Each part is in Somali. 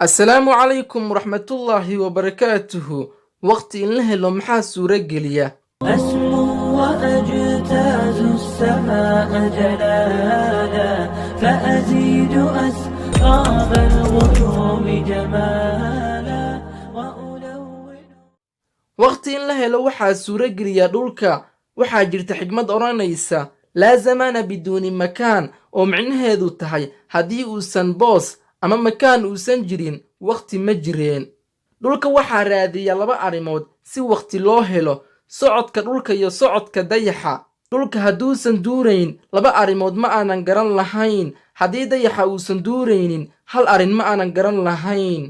السلام عليكم ورحمة الله وبركاته. وقت إنه لو محاس رجلية أسمو وأجتاز السماء جلالا فأزيد أسراب الغيوم جمالا وألون. وقت إنه لو محاس رجلية دولك وحاجرت حكمة أورانيسا لا زمان بدون مكان ومعنه هذو تهي هدي أوسن بوس أما مكان أوسن جرين وقت مجرين. dhulka waxaa raadiya laba arrimood si waqti loo helo socodka dhulka iyo socodka dayaxa. dhulka hadduusan duurayn laba arrimood ma aanan garan lahayn. haddii dayaxa uusan duuraynin hal arrin ma aanan garan lahayn.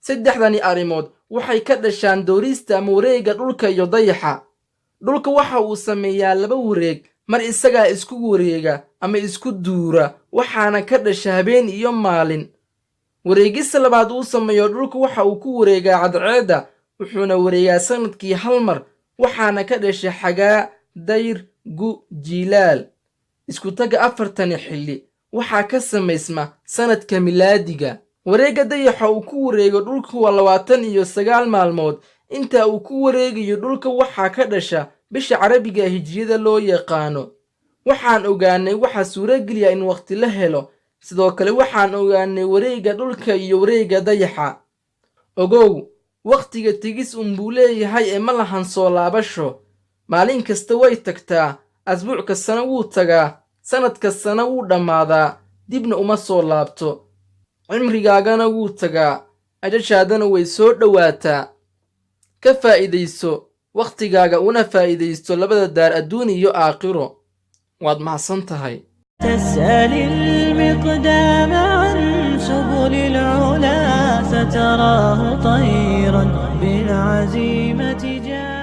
saddexdani arrimood waxay ka dhashaan doorista ama wareegga dhulka iyo dayaxa. dhulka waxa uu sameeyaa laba wareeg, mar isagaa isku wareega ama isku duura, waxaana ka dhasha habeen iyo maalin. wareegista labaad uu sameeyo dhulku waxa uu ku wareegaa cadceedda, wuxuuna wareegaa sanadkii hal mar, waxaana ka dhasha xagaa, dayr, gu, jiilaal. isku taga afartani xilli waxaa ka samaysma sanadka milaadiga. wareegga dayaxa uu ku wareego dhulku waa 29 maalmood. inta uu ku wareegayo dhulka waxaa ka dhasha bisha carabiga hijriyada loo yaqaano. waxaan ogaanay waxa suurageliya in waqti la helo. sidoo kale waxaan ogaanay wareegga dhulka iyo wareegga dayaxa. ogow, waqtiga tegis unbuu leeyahay ee ma lahan soo laabasho. maalin kasta way tagtaa, asbuuc kastana wuu tagaa, sanad kastana wuu dhammaadaa, dibna uma soo laabto. cimrigaagana wuu tagaa, ajashaadana way soo dhowaataa. ka faa'iidayso waqtigaaga una faa'iidaysto labada daar adduun iyo aakhiro. waad mahadsan tahay. تسأل المقدام عن سبل العلا ستراه طيرا بالعزيمة جاء.